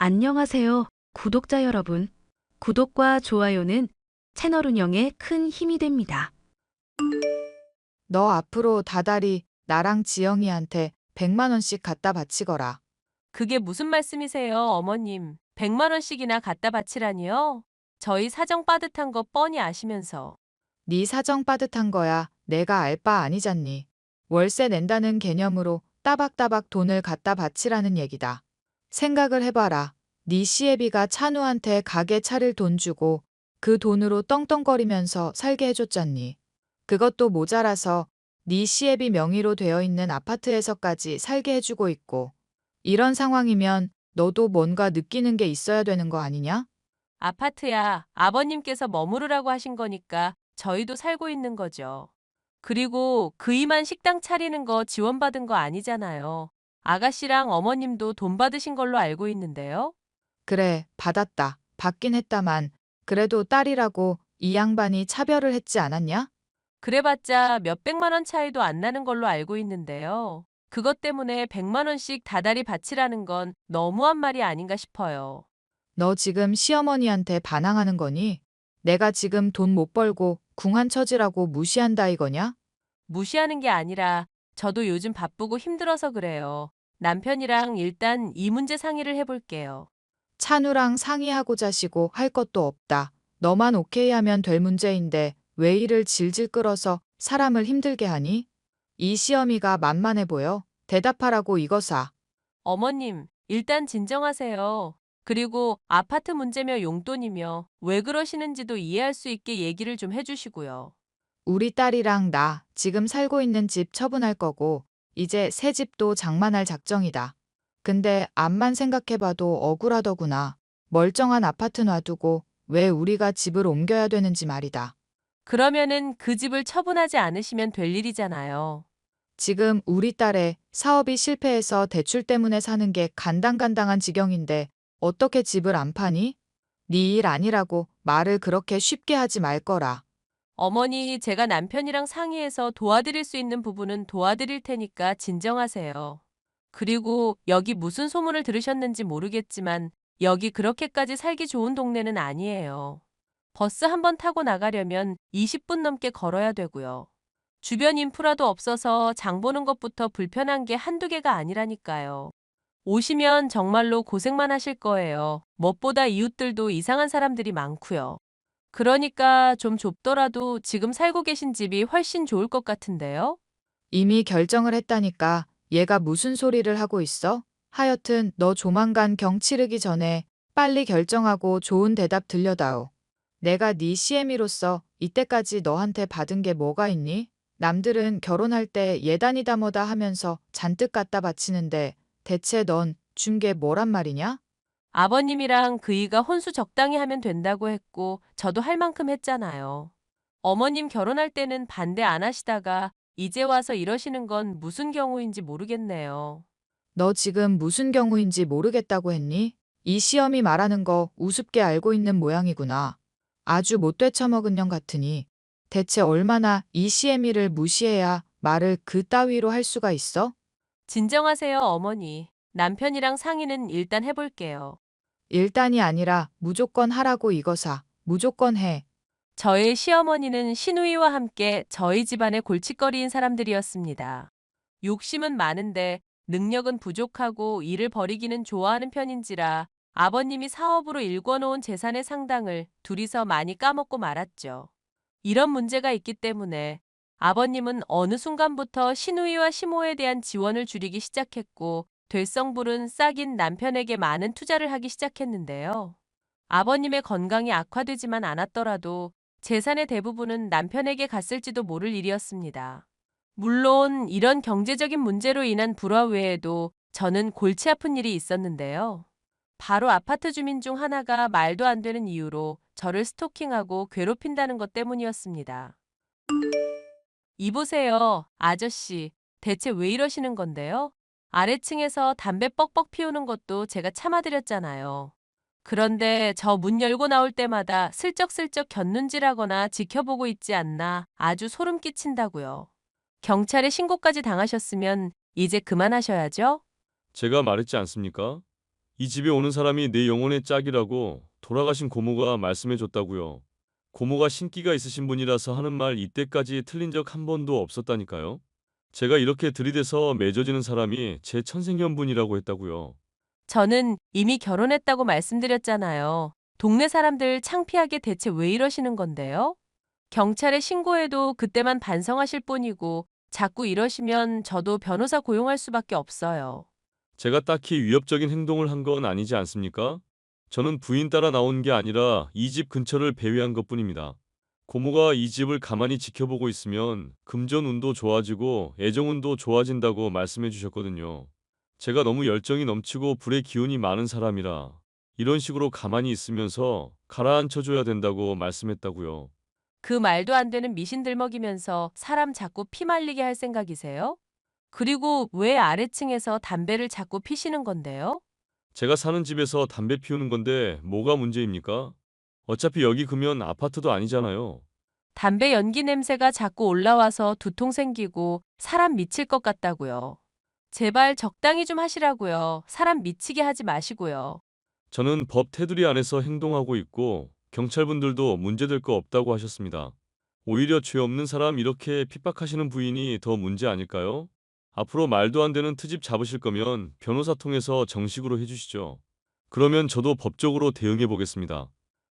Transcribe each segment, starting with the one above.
안녕하세요, 구독자 여러분. 구독과 좋아요는 채널 운영에 큰 힘이 됩니다. 너 앞으로 다달이 나랑 지영이한테 100만 원씩 갖다 바치거라. 그게 무슨 말씀이세요, 어머님? 100만 원씩이나 갖다 바치라니요? 저희 사정 빠듯한 거 뻔히 아시면서. 네 사정 빠듯한 거야. 내가 알 바 아니잖니. 월세 낸다는 개념으로 따박따박 돈을 갖다 바치라는 얘기다. 생각을 해봐라. 네 시애비가 찬우한테 가게 차릴 돈 주고 그 돈으로 떵떵거리면서 살게 해줬잖니. 그것도 모자라서 네 시애비 명의로 되어 있는 아파트에서까지 살게 해주고 있고. 이런 상황이면 너도 뭔가 느끼는 게 있어야 되는 거 아니냐? 아파트야, 아버님께서 머무르라고 하신 거니까 저희도 살고 있는 거죠. 그리고 그이만 식당 차리는 거 지원받은 거 아니잖아요. 아가씨랑 어머님도 돈 받으신 걸로 알고 있는데요. 그래, 받았다. 받긴 했다만, 그래도 딸이라고 이 양반이 차별을 했지 않았냐? 그래봤자 몇백만 원 차이도 안 나는 걸로 알고 있는데요. 그것 때문에 100만 원씩 다달이 바치라는 건 너무한 말이 아닌가 싶어요. 너 지금 시어머니한테 반항하는 거니? 내가 지금 돈 못 벌고 궁한 처지라고 무시한다 이거냐? 무시하는 게 아니라 저도 요즘 바쁘고 힘들어서 그래요. 남편이랑 일단 이 문제 상의를 해볼게요. 찬우랑 상의하고 자시고 할 것도 없다. 너만 오케이 하면 될 문제인데 왜 이를 질질 끌어서 사람을 힘들게 하니? 이 시어미가 만만해 보여. 대답하라고 이거사. 어머님, 일단 진정하세요. 그리고 아파트 문제며 용돈이며 왜 그러시는지도 이해할 수 있게 얘기를 좀 해주시고요. 우리 딸이랑 나 지금 살고 있는 집 처분할 거고 이제 새 집도 장만할 작정이다. 근데 암만 생각해봐도 억울하더구나. 멀쩡한 아파트 놔두고 왜 우리가 집을 옮겨야 되는지 말이다. 그러면은 그 집을 처분하지 않으시면 될 일이잖아요. 지금 우리 딸의 사업이 실패해서 대출 때문에 사는 게 간당간당한 지경인데 어떻게 집을 안 파니? 네 일 아니라고 말을 그렇게 쉽게 하지 말 거라. 어머니, 제가 남편이랑 상의해서 도와드릴 수 있는 부분은 도와드릴 테니까 진정하세요. 그리고 여기 무슨 소문을 들으셨는지 모르겠지만 여기 그렇게까지 살기 좋은 동네는 아니에요. 버스 한 번 타고 나가려면 20분 넘게 걸어야 되고요. 주변 인프라도 없어서 장 보는 것부터 불편한 게 한두 개가 아니라니까요. 오시면 정말로 고생만 하실 거예요. 무엇보다 이웃들도 이상한 사람들이 많고요. 그러니까 좀 좁더라도 지금 살고 계신 집이 훨씬 좋을 것 같은데요? 이미 결정을 했다니까 얘가 무슨 소리를 하고 있어? 하여튼 너 조만간 경 치르기 전에 빨리 결정하고 좋은 대답 들려다오. 내가 네 시애미로서 이때까지 너한테 받은 게 뭐가 있니? 남들은 결혼할 때 예단이다 뭐다 하면서 잔뜩 갖다 바치는데 대체 넌 준 게 뭐란 말이냐? 아버님이랑 그이가 혼수 적당히 하면 된다고 했고 저도 할 만큼 했잖아요. 어머님 결혼할 때는 반대 안 하시다가 이제 와서 이러시는 건 무슨 경우인지 모르겠네요. 너 지금 무슨 경우인지 모르겠다고 했니? 이 시험이 말하는 거 우습게 알고 있는 모양이구나. 아주 못 되쳐먹은 년 같으니 대체 얼마나 이 시애미를 무시해야 말을 그 따위로 할 수가 있어? 진정하세요, 어머니. 남편이랑 상의는 일단 해볼게요. 일단이 아니라 무조건 하라고 이거사. 무조건 해. 저의 시어머니는 시누이와 함께 저희 집안의 골칫거리인 사람들이었습니다. 욕심은 많은데 능력은 부족하고 일을 벌이기는 좋아하는 편인지라 아버님이 사업으로 일궈놓은 재산의 상당을 둘이서 많이 까먹고 말았죠. 이런 문제가 있기 때문에 아버님은 어느 순간부터 시누이와 시모에 대한 지원을 줄이기 시작했고 될성부른 싹인 남편에게 많은 투자를 하기 시작했는데요. 아버님의 건강이 악화되지만 않았더라도 재산의 대부분은 남편에게 갔을지도 모를 일이었습니다. 물론 이런 경제적인 문제로 인한 불화 외에도 저는 골치 아픈 일이 있었는데요. 바로 아파트 주민 중 하나가 말도 안 되는 이유로 저를 스토킹하고 괴롭힌다는 것 때문이었습니다. 이보세요, 아저씨. 대체 왜 이러시는 건데요? 아래층에서 담배 뻑뻑 피우는 것도 제가 참아드렸잖아요. 그런데 저 문 열고 나올 때마다 슬쩍슬쩍 곁눈질하거나 지켜보고 있지 않나 아주 소름 끼친다고요. 경찰에 신고까지 당하셨으면 이제 그만하셔야죠? 제가 말했지 않습니까? 이 집에 오는 사람이 내 영혼의 짝이라고 돌아가신 고모가 말씀해 줬다고요. 고모가 신기가 있으신 분이라서 하는 말 이때까지 틀린 적 한 번도 없었다니까요. 제가 이렇게 들이대서 맺어지는 사람이 제 천생연분이라고 했다고요. 저는 이미 결혼했다고 말씀드렸잖아요. 동네 사람들 창피하게 대체 왜 이러시는 건데요? 경찰에 신고해도 그때만 반성하실 뿐이고 자꾸 이러시면 저도 변호사 고용할 수밖에 없어요. 제가 딱히 위협적인 행동을 한 건 아니지 않습니까? 저는 부인 따라 나온 게 아니라 이 집 근처를 배회한 것뿐입니다. 고모가 이 집을 가만히 지켜보고 있으면 금전운도 좋아지고 애정운도 좋아진다고 말씀해 주셨거든요. 제가 너무 열정이 넘치고 불의 기운이 많은 사람이라 이런 식으로 가만히 있으면서 가라앉혀줘야 된다고 말씀했다고요. 그 말도 안 되는 미신들 먹이면서 사람 자꾸 피 말리게 할 생각이세요? 그리고 왜 아래층에서 담배를 자꾸 피시는 건데요? 제가 사는 집에서 담배 피우는 건데 뭐가 문제입니까? 어차피 여기 그면 아파트도 아니잖아요. 담배 연기 냄새가 자꾸 올라와서 두통 생기고 사람 미칠 것 같다고요. 제발 적당히 좀 하시라고요. 사람 미치게 하지 마시고요. 저는 법 테두리 안에서 행동하고 있고 경찰분들도 문제될 거 없다고 하셨습니다. 오히려 죄 없는 사람 이렇게 핍박하시는 부인이 더 문제 아닐까요? 앞으로 말도 안 되는 트집 잡으실 거면 변호사 통해서 정식으로 해주시죠. 그러면 저도 법적으로 대응해 보겠습니다.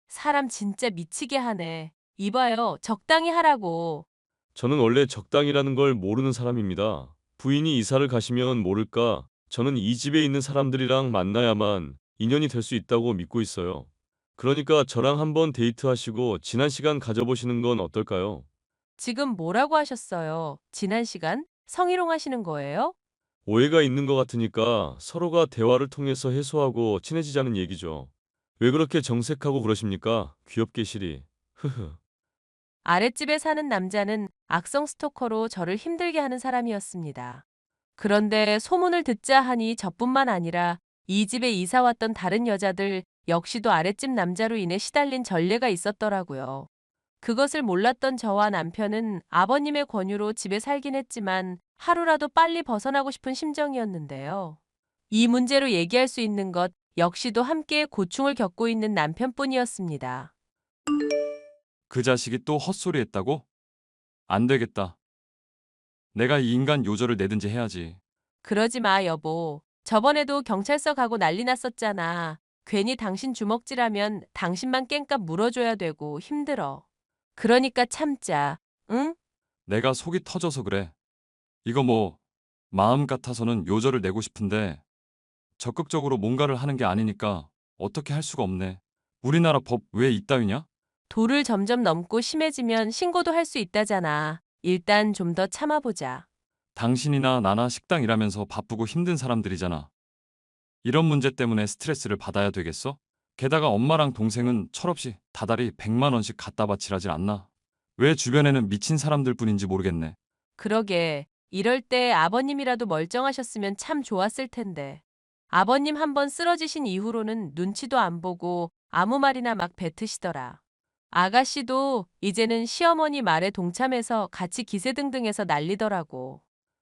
사람 진짜 미치게 하네. 이봐요. 적당히 하라고. 저는 원래 적당이라는 걸 모르는 사람입니다. 부인이 이사를 가시면 모를까 저는 이 집에 있는 사람들이랑 만나야만 인연이 될 수 있다고 믿고 있어요. 그러니까 저랑 한번 데이트하시고 지난 시간 가져보시는 건 어떨까요? 지금 뭐라고 하셨어요? 지난 시간? 성희롱 하시는 거예요? 오해가 있는 것 같으니까 서로가 대화를 통해서 해소하고 친해지자는 얘기죠. 왜 그렇게 정색하고 그러십니까? 귀엽게 시리. 흐흐. 아랫집에 사는 남자는 악성 스토커로 저를 힘들게 하는 사람이었습니다. 그런데 소문을 듣자 하니 저뿐만 아니라 이 집에 이사 왔던 다른 여자들 역시도 아랫집 남자로 인해 시달린 전례가 있었더라고요. 그것을 몰랐던 저와 남편은 아버님의 권유로 집에 살긴 했지만 하루라도 빨리 벗어나고 싶은 심정이었는데요. 이 문제로 얘기할 수 있는 것 역시도 함께 고충을 겪고 있는 남편뿐이었습니다. 그 자식이 또 헛소리 했다고? 안 되겠다. 내가 이 인간 요절을 내든지 해야지. 그러지 마, 여보. 저번에도 경찰서 가고 난리 났었잖아. 괜히 당신 주먹질하면 당신만 깽값 물어줘야 되고 힘들어. 그러니까 참자. 응? 내가 속이 터져서 그래. 이거 뭐 마음 같아서는 요절을 내고 싶은데 적극적으로 뭔가를 하는 게 아니니까 어떻게 할 수가 없네. 우리나라 법 왜 이따위냐? 도를 점점 넘고 심해지면 신고도 할 수 있다잖아. 일단 좀 더 참아보자. 당신이나 나나 식당 일하면서 바쁘고 힘든 사람들이잖아. 이런 문제 때문에 스트레스를 받아야 되겠어? 게다가 엄마랑 동생은 철없이 다달이 100만 원씩 갖다 바치라질 않나? 왜 주변에는 미친 사람들 뿐인지 모르겠네. 그러게. 이럴 때 아버님이라도 멀쩡하셨으면 참 좋았을 텐데. 아버님 한번 쓰러지신 이후로는 눈치도 안 보고 아무 말이나 막 뱉으시더라. 아가씨도 이제는 시어머니 말에 동참해서 같이 기세등등해서 난리더라고.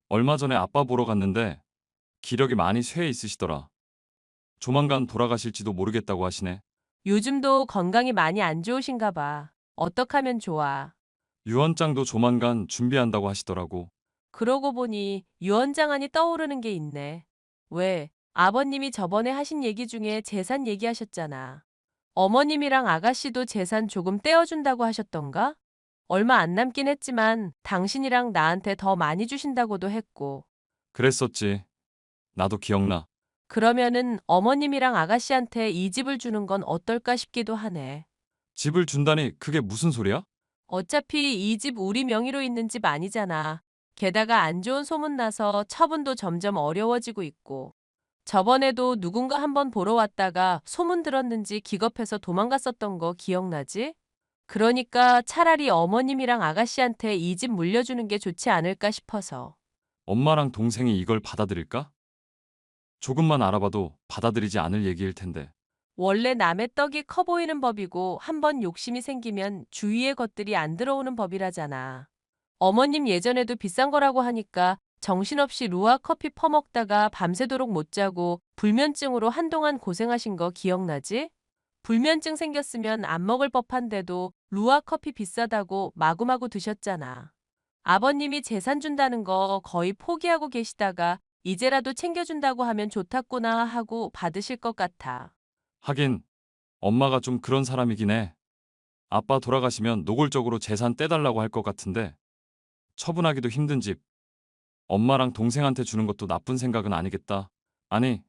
얼마 전에 아빠 보러 갔는데 기력이 많이 쇠해 있으시더라. 조만간 돌아가실지도 모르겠다고 하시네. 요즘도 건강이 많이 안 좋으신가 봐. 어떡하면 좋아. 유언장도 조만간 준비한다고 하시더라고. 그러고 보니 유언장안이 떠오르는 게 있네. 왜? 아버님이 저번에 하신 얘기 중에 재산 얘기하셨잖아. 어머님이랑 아가씨도 재산 조금 떼어준다고 하셨던가? 얼마 안 남긴 했지만 당신이랑 나한테 더 많이 주신다고도 했고. 그랬었지. 나도 기억나. 그러면은 어머님이랑 아가씨한테 이 집을 주는 건 어떨까 싶기도 하네. 집을 준다니 그게 무슨 소리야? 어차피 이 집 우리 명의로 있는 집 아니잖아. 게다가 안 좋은 소문 나서 처분도 점점 어려워지고 있고. 저번에도 누군가 한번 보러 왔다가 소문 들었는지 기겁해서 도망갔었던 거 기억나지? 그러니까 차라리 어머님이랑 아가씨한테 이 집 물려주는 게 좋지 않을까 싶어서. 엄마랑 동생이 이걸 받아들일까? 조금만 알아봐도 받아들이지 않을 얘기일 텐데. 원래 남의 떡이 커 보이는 법이고 한번 욕심이 생기면 주위의 것들이 안 들어오는 법이라잖아. 어머님 예전에도 비싼 거라고 하니까 정신없이 루아 커피 퍼먹다가 밤새도록 못 자고 불면증으로 한동안 고생하신 거 기억나지? 불면증 생겼으면 안 먹을 법한데도 루아 커피 비싸다고 마구마구 드셨잖아. 아버님이 재산 준다는 거 거의 포기하고 계시다가 이제라도 챙겨준다고 하면 좋겠구나 하고 받으실 것 같아. 하긴 엄마가 좀 그런 사람이긴 해. 아빠 돌아가시면 노골적으로 재산 떼달라고 할 것 같은데 처분하기도 힘든 집 엄마랑 동생한테 주는 것도 나쁜 생각은 아니겠다. 아니,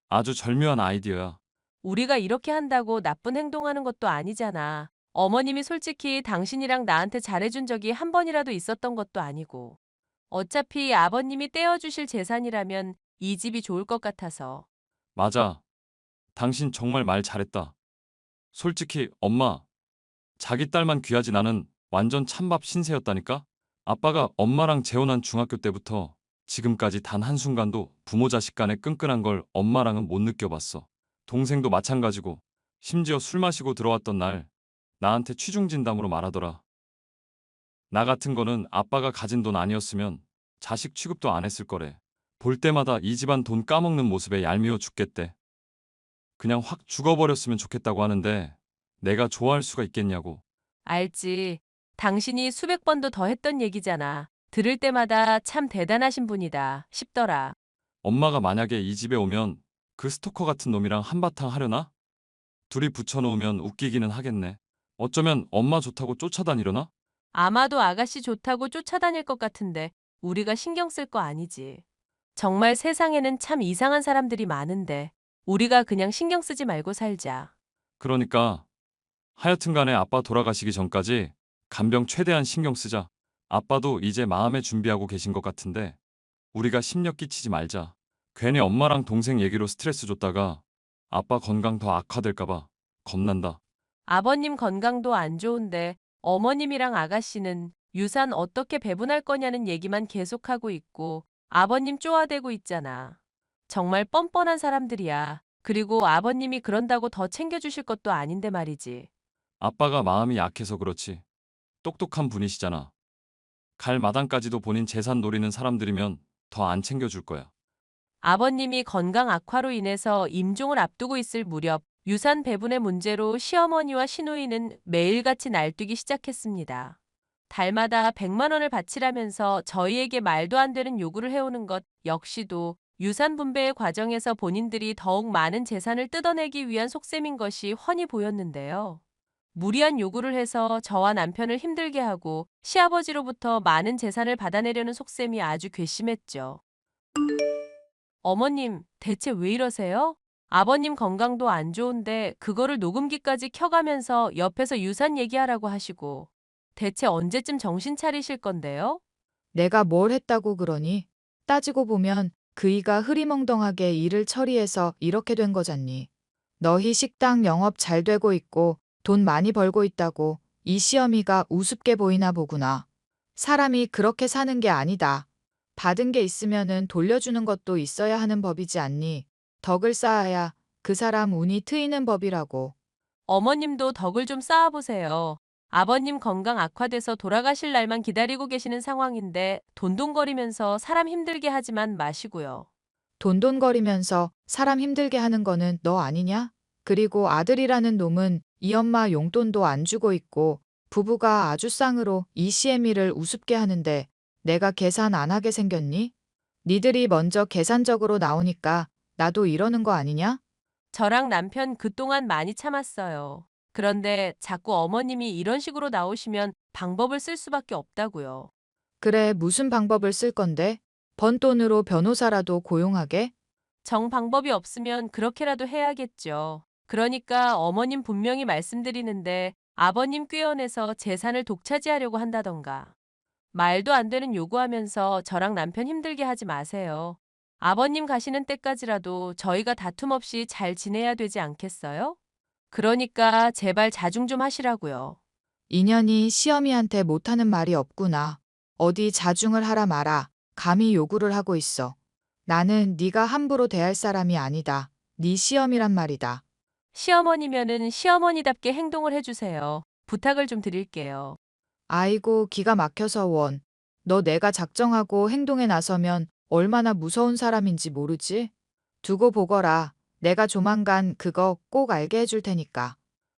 아주 절묘한 아이디어야. 우리가 이렇게 한다고 나쁜 행동하는 것도 아니잖아. 어머님이 솔직히 당신이랑 나한테 잘해준 적이 한 번이라도 있었던 것도 아니고. 어차피 아버님이 떼어주실 재산이라면 이 집이 좋을 것 같아서. 맞아. 당신 정말 말 잘했다. 솔직히 엄마, 자기 딸만 귀하지 나는 완전 찬밥 신세였다니까? 아빠가 엄마랑 재혼한 중학교 때부터 지금까지 단 한순간도 부모 자식 간의 끈끈한 걸 엄마랑은 못 느껴봤어. 동생도 마찬가지고 심지어 술 마시고 들어왔던 날 나한테 취중진담으로 말하더라. 나 같은 거는 아빠가 가진 돈 아니었으면 자식 취급도 안 했을 거래. 볼 때마다 이 집안 돈 까먹는 모습에 얄미워 죽겠대. 그냥 확 죽어버렸으면 좋겠다고 하는데 내가 좋아할 수가 있겠냐고. 알지. 당신이 수백 번도 더 했던 얘기잖아. 들을 때마다 참 대단하신 분이다 싶더라. 엄마가 만약에 이 집에 오면 그 스토커 같은 놈이랑 한바탕 하려나? 둘이 붙여놓으면 웃기기는 하겠네. 어쩌면 엄마 좋다고 쫓아다니려나? 아마도 아가씨 좋다고 쫓아다닐 것 같은데 우리가 신경 쓸 거 아니지. 정말 세상에는 참 이상한 사람들이 많은데 우리가 그냥 신경 쓰지 말고 살자. 그러니까 하여튼 간에 아빠 돌아가시기 전까지 간병 최대한 신경 쓰자. 아빠도 이제 마음의 준비하고 계신 것 같은데 우리가 심력 끼치지 말자. 괜히 엄마랑 동생 얘기로 스트레스 줬다가 아빠 건강 더 악화될까봐 겁난다. 아버님 건강도 안 좋은데 어머님이랑 아가씨는 유산 어떻게 배분할 거냐는 얘기만 계속하고 있고 아버님 쪼아대고 있잖아. 정말 뻔뻔한 사람들이야. 그리고 아버님이 그런다고 더 챙겨주실 것도 아닌데 말이지. 아빠가 마음이 약해서 그렇지. 똑똑한 분이시잖아. 갈 마당까지도 본인 재산 노리는 사람들이면 더 안 챙겨줄 거야. 아버님이 건강 악화로 인해서 임종을 앞두고 있을 무렵 유산 배분의 문제로 시어머니와 시누이는 매일같이 날뛰기 시작했습니다. 달마다 100만 원을 바치라면서 저희에게 말도 안 되는 요구를 해오는 것 역시도 유산 분배의 과정에서 본인들이 더욱 많은 재산을 뜯어내기 위한 속셈인 것이 훤히 보였는데요. 무리한 요구를 해서 저와 남편을 힘들게 하고 시아버지로부터 많은 재산을 받아내려는 속셈이 아주 괘씸했죠. 어머님, 대체 왜 이러세요? 아버님 건강도 안 좋은데 그거를 녹음기까지 켜가면서 옆에서 유산 얘기하라고 하시고 대체 언제쯤 정신 차리실 건데요? 내가 뭘 했다고 그러니? 따지고 보면 그이가 흐리멍덩하게 일을 처리해서 이렇게 된 거잖니. 너희 식당 영업 잘 되고 있고 돈 많이 벌고 있다고 이 시어미가 우습게 보이나 보구나. 사람이 그렇게 사는 게 아니다. 받은 게 있으면은 돌려주는 것도 있어야 하는 법이지 않니? 덕을 쌓아야 그 사람 운이 트이는 법이라고. 어머님도 덕을 좀 쌓아보세요. 아버님 건강 악화돼서 돌아가실 날만 기다리고 계시는 상황인데 돈돈거리면서 사람 힘들게 하지만 마시고요. 돈돈거리면서 사람 힘들게 하는 거는 너 아니냐? 그리고 아들이라는 놈은 이 엄마 용돈도 안 주고 있고 부부가 아주 쌍으로 이 시애미를 우습게 하는데 내가 계산 안 하게 생겼니? 니들이 먼저 계산적으로 나오니까 나도 이러는 거 아니냐? 저랑 남편 그동안 많이 참았어요. 그런데 자꾸 어머님이 이런 식으로 나오시면 방법을 쓸 수밖에 없다고요. 그래, 무슨 방법을 쓸 건데? 번 돈으로 변호사라도 고용하게? 정 방법이 없으면 그렇게라도 해야겠죠. 그러니까 어머님 분명히 말씀드리는데 아버님 꾀어내서 재산을 독차지하려고 한다던가. 말도 안 되는 요구하면서 저랑 남편 힘들게 하지 마세요. 아버님 가시는 때까지라도 저희가 다툼 없이 잘 지내야 되지 않겠어요? 그러니까 제발 자중 좀 하시라고요. 인연이 시어미한테 못하는 말이 없구나. 어디 자중을 하라 마라. 감히 요구를 하고 있어. 나는 네가 함부로 대할 사람이 아니다. 네 시어미란 말이다. 시어머니면은 시어머니답게 행동을 해주세요. 부탁을 좀 드릴게요. 아이고 기가 막혀서 원. 너 내가 작정하고 행동에 나서면 얼마나 무서운 사람인지 모르지? 두고 보거라. 내가 조만간 그거 꼭 알게 해줄 테니까.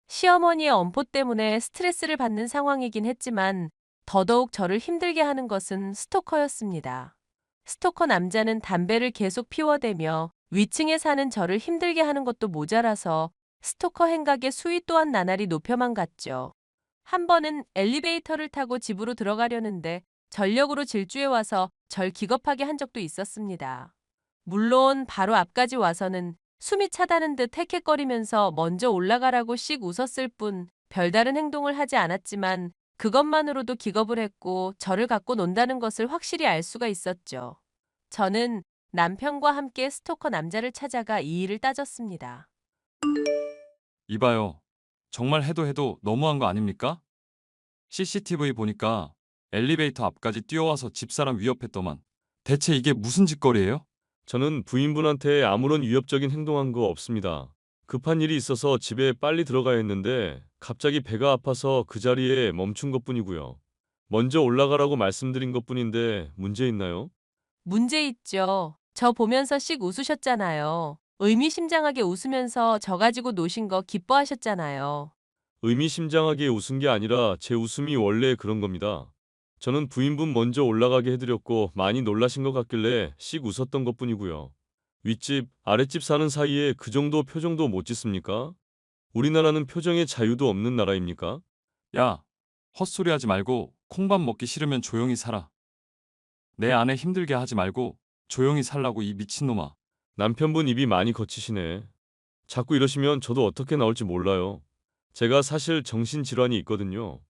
시어머니의 엄포 때문에 스트레스를 받는 상황이긴 했지만 더더욱 저를 힘들게 하는 것은 스토커였습니다. 스토커 남자는 담배를 계속 피워대며 위층에 사는 저를 힘들게 하는 것도 모자라서 스토커 행각의 수위 또한 나날이 높여만 갔죠. 한 번은 엘리베이터를 타고 집으로 들어가려는데 전력으로 질주해 와서 절 기겁하게 한 적도 있었습니다. 물론 바로 앞까지 와서는 숨이 차다는 듯 헥헥거리면서 먼저 올라가라고 씩 웃었을 뿐 별다른 행동을 하지 않았지만 그것만으로도 기겁을 했고 저를 갖고 논다는 것을 확실히 알 수가 있었죠. 저는 남편과 함께 스토커 남자를 찾아가 이 일을 따졌습니다. 이봐요. 정말 해도 너무한 거 아닙니까? CCTV 보니까 엘리베이터 앞까지 뛰어와서 집사람 위협했더만. 대체 이게 무슨 짓거리예요? 저는 부인분한테 아무런 위협적인 행동한 거 없습니다. 급한 일이 있어서 집에 빨리 들어가야 했는데 갑자기 배가 아파서 그 자리에 멈춘 것뿐이고요. 먼저 올라가라고 말씀드린 것뿐인데 문제 있나요? 문제 있죠. 저 보면서 씩 웃으셨잖아요. 의미심장하게 웃으면서 저 가지고 노신 거 기뻐하셨잖아요. 의미심장하게 웃은 게 아니라 제 웃음이 원래 그런 겁니다. 저는 부인분 먼저 올라가게 해드렸고 많이 놀라신 것 같길래 씩 웃었던 것뿐이고요. 윗집, 아랫집 사는 사이에 그 정도 표정도 못 짓습니까? 우리나라는 표정의 자유도 없는 나라입니까? 야, 헛소리 하지 말고 콩밥 먹기 싫으면 조용히 살아. 내 아내 힘들게 하지 말고 조용히 살라고 이 미친놈아. 남편분 입이 많이 거치시네. 자꾸 이러시면 저도 어떻게 나올지 몰라요. 제가 사실 정신질환이 있거든요.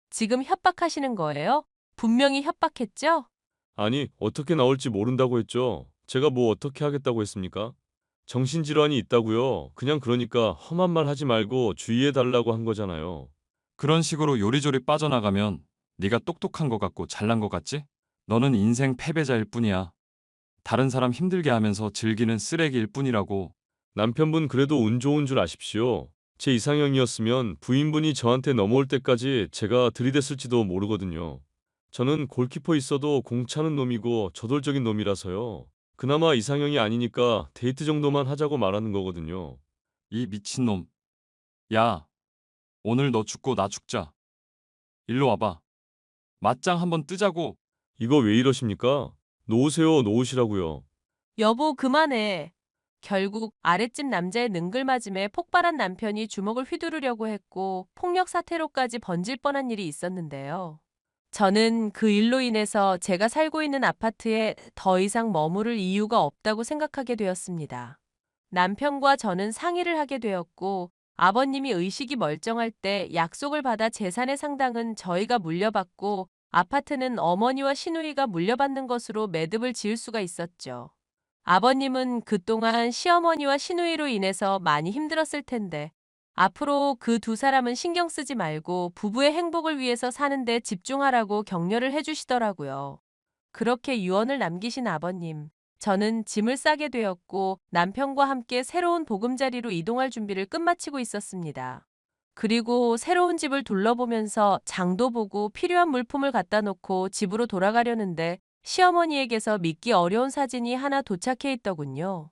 지금 협박하시는 거예요? 분명히 협박했죠? 아니, 어떻게 나올지 모른다고 했죠. 제가 뭐 어떻게 하겠다고 했습니까? 정신질환이 있다고요. 그냥 그러니까 험한 말 하지 말고 주의해달라고 한 거잖아요. 그런 식으로 요리조리 빠져나가면 네가 똑똑한 것 같고 잘난 것 같지? 너는 인생 패배자일 뿐이야. 다른 사람 힘들게 하면서 즐기는 쓰레기일 뿐이라고. 남편분 그래도 운 좋은 줄 아십시오. 제 이상형이었으면 부인분이 저한테 넘어올 때까지 제가 들이댔을지도 모르거든요. 저는 골키퍼 있어도 공 차는 놈이고 저돌적인 놈이라서요. 그나마 이상형이 아니니까 데이트 정도만 하자고 말하는 거거든요. 이 미친놈. 야, 오늘 너 죽고 나 죽자. 일로 와봐. 맞짱 한번 뜨자고. 이거 왜 이러십니까? 놓으세요, 놓으시라고요. 여보, 그만해. 결국 아랫집 남자의 능글맞음에 폭발한 남편이 주먹을 휘두르려고 했고 폭력 사태로까지 번질 뻔한 일이 있었는데요. 저는 그 일로 인해서 제가 살고 있는 아파트에 더 이상 머무를 이유가 없다고 생각하게 되었습니다. 남편과 저는 상의를 하게 되었고 아버님이 의식이 멀쩡할 때 약속을 받아 재산의 상당은 저희가 물려받고 아파트는 어머니와 시누이가 물려받는 것으로 매듭을 지을 수가 있었죠. 아버님은 그동안 시어머니와 시누이로 인해서 많이 힘들었을 텐데 앞으로 그 두 사람은 신경 쓰지 말고 부부의 행복을 위해서 사는 데 집중하라고 격려를 해주시더라고요. 그렇게 유언을 남기신 아버님. 저는 짐을 싸게 되었고 남편과 함께 새로운 보금자리로 이동할 준비를 끝마치고 있었습니다. 그리고 새로운 집을 둘러보면서 장도 보고 필요한 물품을 갖다 놓고 집으로 돌아가려는데 시어머니에게서 믿기 어려운 사진이 하나 도착해 있더군요.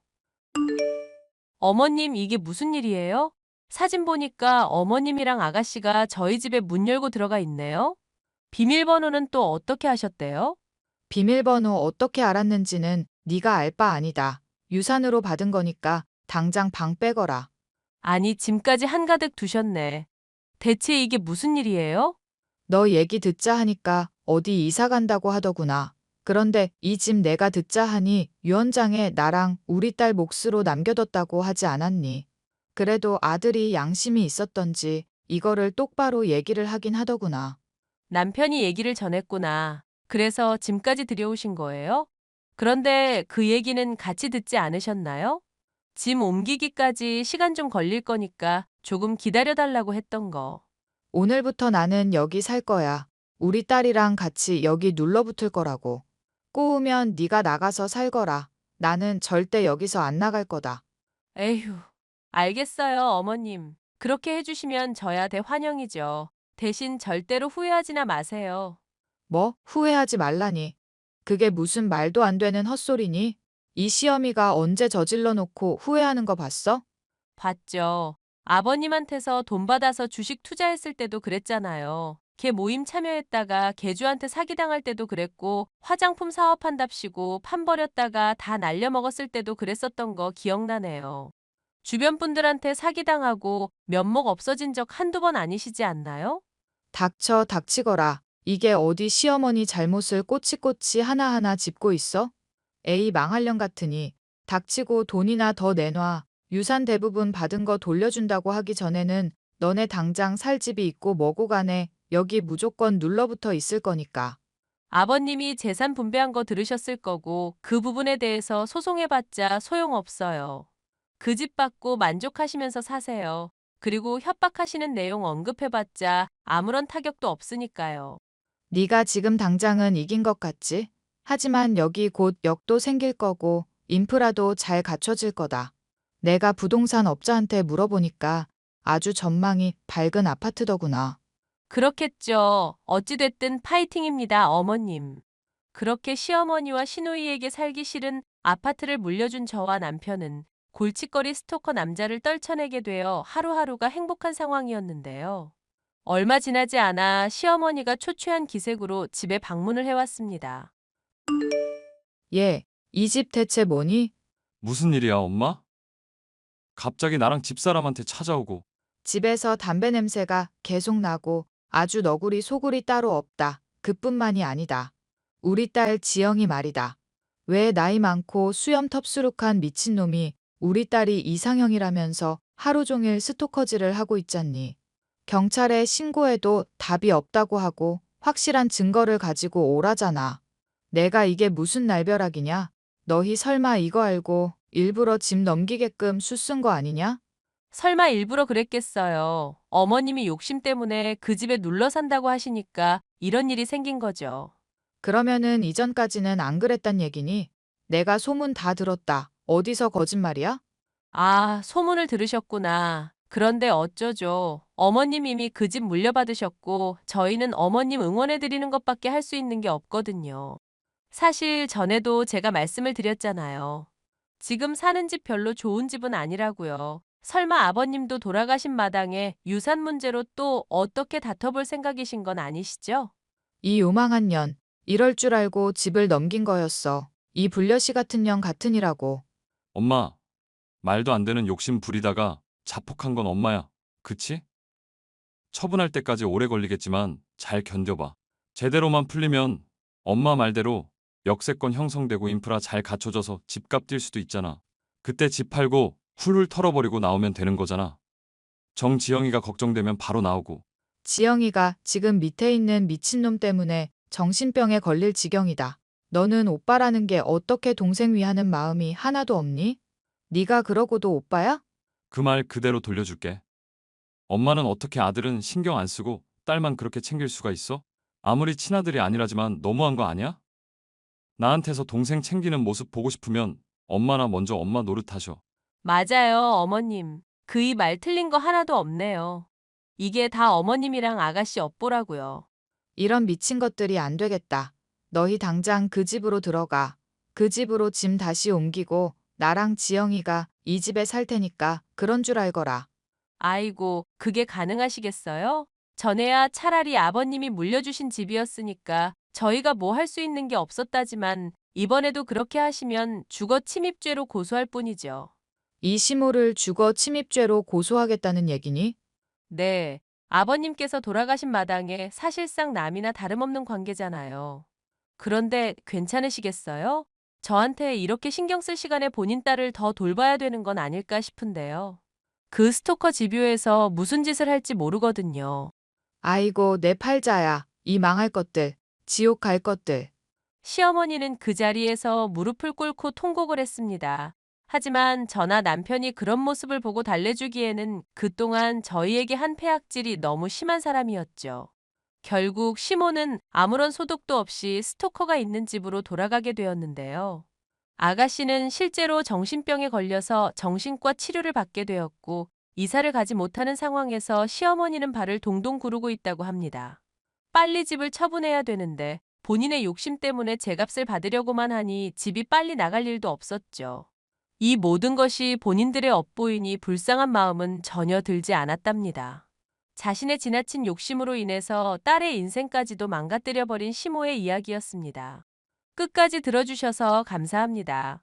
어머님, 이게 무슨 일이에요? 사진 보니까 어머님이랑 아가씨가 저희 집에 문 열고 들어가 있네요. 비밀번호는 또 어떻게 하셨대요? 비밀번호 어떻게 알았는지는 네가 알 바 아니다. 유산으로 받은 거니까 당장 방 빼거라. 아니, 짐까지 한가득 두셨네. 대체 이게 무슨 일이에요? 너 얘기 듣자 하니까 어디 이사 간다고 하더구나. 그런데 이 집 내가 듣자 하니 유언장에 나랑 우리 딸 몫으로 남겨뒀다고 하지 않았니? 그래도 아들이 양심이 있었던지 이거를 똑바로 얘기를 하긴 하더구나. 남편이 얘기를 전했구나. 그래서 짐까지 들여오신 거예요? 그런데 그 얘기는 같이 듣지 않으셨나요? 짐 옮기기까지 시간 좀 걸릴 거니까 조금 기다려달라고 했던 거. 오늘부터 나는 여기 살 거야. 우리 딸이랑 같이 여기 눌러붙을 거라고. 꼬우면 네가 나가서 살거라. 나는 절대 여기서 안 나갈 거다. 에휴, 알겠어요, 어머님. 그렇게 해주시면 저야 대환영이죠. 대신 절대로 후회하지나 마세요. 뭐 후회하지 말라니. 그게 무슨 말도 안 되는 헛소리니? 이 시어미가 언제 저질러 놓고 후회하는 거 봤어? 봤죠. 아버님한테서 돈 받아서 주식 투자했을 때도 그랬잖아요. 걔 모임 참여했다가 개주한테 사기당할 때도 그랬고 화장품 사업한답시고 판버렸다가 다 날려먹었을 때도 그랬었던 거 기억나네요. 주변 분들한테 사기당하고 면목 없어진 적 한두 번 아니시지 않나요? 닥쳐 닥치거라. 이게 어디 시어머니 잘못을 꼬치꼬치 하나하나 짚고 있어? 에이 망할년 같으니. 닥치고 돈이나 더 내놔. 유산 대부분 받은 거 돌려준다고 하기 전에는 너네 당장 살 집이 있고 뭐고 간에 여기 무조건 눌러붙어 있을 거니까. 아버님이 재산 분배한 거 들으셨을 거고 그 부분에 대해서 소송해봤자 소용없어요. 그 집 받고 만족하시면서 사세요. 그리고 협박하시는 내용 언급해봤자 아무런 타격도 없으니까요. 네가 지금 당장은 이긴 것 같지? 하지만 여기 곧 역도 생길 거고 인프라도 잘 갖춰질 거다. 내가 부동산 업자한테 물어보니까 아주 전망이 밝은 아파트더구나. 그렇겠죠. 어찌됐든 파이팅입니다, 어머님. 그렇게 시어머니와 시누이에게 살기 싫은 아파트를 물려준 저와 남편은 골칫거리 스토커 남자를 떨쳐내게 되어 하루하루가 행복한 상황이었는데요. 얼마 지나지 않아 시어머니가 초췌한 기색으로 집에 방문을 해왔습니다. 얘, 이 집 대체 뭐니? 무슨 일이야, 엄마? 갑자기 나랑 집사람한테 찾아오고. 집에서 담배 냄새가 계속 나고 아주 너구리 소굴이 따로 없다. 그뿐만이 아니다. 우리 딸 지영이 말이다. 왜 나이 많고 수염 텁수룩한 미친놈이 우리 딸이 이상형이라면서 하루 종일 스토커질을 하고 있잖니. 경찰에 신고해도 답이 없다고 하고 확실한 증거를 가지고 오라잖아. 내가 이게 무슨 날벼락이냐? 너희 설마 이거 알고 일부러 집 넘기게끔 수 쓴 거 아니냐? 설마 일부러 그랬겠어요. 어머님이 욕심 때문에 그 집에 눌러 산다고 하시니까 이런 일이 생긴 거죠. 그러면은 이전까지는 안 그랬단 얘기니? 내가 소문 다 들었다. 어디서 거짓말이야? 아, 소문을 들으셨구나. 그런데 어쩌죠. 어머님 이미 그 집 물려받으셨고 저희는 어머님 응원해드리는 것밖에 할 수 있는 게 없거든요. 사실 전에도 제가 말씀을 드렸잖아요. 지금 사는 집 별로 좋은 집은 아니라고요. 설마 아버님도 돌아가신 마당에 유산 문제로 또 어떻게 다퉈볼 생각이신 건 아니시죠? 이 요망한 년. 이럴 줄 알고 집을 넘긴 거였어. 이 불려시 같은 년 같으니라고. 엄마, 말도 안 되는 욕심 부리다가 자폭한 건 엄마야. 그치? 처분할 때까지 오래 걸리겠지만 잘 견뎌봐. 제대로만 풀리면 엄마 말대로 역세권 형성되고 인프라 잘 갖춰져서 집값 뛸 수도 있잖아. 그때 집 팔고 훌훌 털어버리고 나오면 되는 거잖아. 정지영이가 걱정되면 바로 나오고. 지영이가 지금 밑에 있는 미친놈 때문에 정신병에 걸릴 지경이다. 너는 오빠라는 게 어떻게 동생 위하는 마음이 하나도 없니? 네가 그러고도 오빠야? 그 말 그대로 돌려줄게. 엄마는 어떻게 아들은 신경 안 쓰고 딸만 그렇게 챙길 수가 있어? 아무리 친아들이 아니라지만 너무한 거 아니야? 나한테서 동생 챙기는 모습 보고 싶으면 엄마나 먼저 엄마 노릇하셔. 맞아요, 어머님. 그 이 말 틀린 거 하나도 없네요. 이게 다 어머님이랑 아가씨 업보라고요. 이런 미친 것들이 안 되겠다. 너희 당장 그 집으로 들어가. 그 집으로 짐 다시 옮기고 나랑 지영이가 이 집에 살 테니까 그런 줄 알거라. 아이고, 그게 가능하시겠어요? 전에야 차라리 아버님이 물려주신 집이었으니까 저희가 뭐 할 수 있는 게 없었다지만 이번에도 그렇게 하시면 주거 침입죄로 고소할 뿐이죠. 이 시모를 주거 침입죄로 고소하겠다는 얘기니? 네, 아버님께서 돌아가신 마당에 사실상 남이나 다름없는 관계잖아요. 그런데 괜찮으시겠어요? 저한테 이렇게 신경 쓸 시간에 본인 딸을 더 돌봐야 되는 건 아닐까 싶은데요. 그 스토커 집요해서 무슨 짓을 할지 모르거든요. 아이고 내 팔자야. 이 망할 것들. 지옥 갈 것들. 시어머니는 그 자리에서 무릎을 꿇고 통곡을 했습니다. 하지만 저나 남편이 그런 모습을 보고 달래주기에는 그동안 저희에게 한 폐악질이 너무 심한 사람이었죠. 결국 시모는 아무런 소득도 없이 스토커가 있는 집으로 돌아가게 되었는데요. 아가씨는 실제로 정신병에 걸려서 정신과 치료를 받게 되었고 이사를 가지 못하는 상황에서 시어머니는 발을 동동 구르고 있다고 합니다. 빨리 집을 처분해야 되는데 본인의 욕심 때문에 제값을 받으려고만 하니 집이 빨리 나갈 일도 없었죠. 이 모든 것이 본인들의 업보이니 불쌍한 마음은 전혀 들지 않았답니다. 자신의 지나친 욕심으로 인해서 딸의 인생까지도 망가뜨려버린 시모의 이야기였습니다. 끝까지 들어주셔서 감사합니다.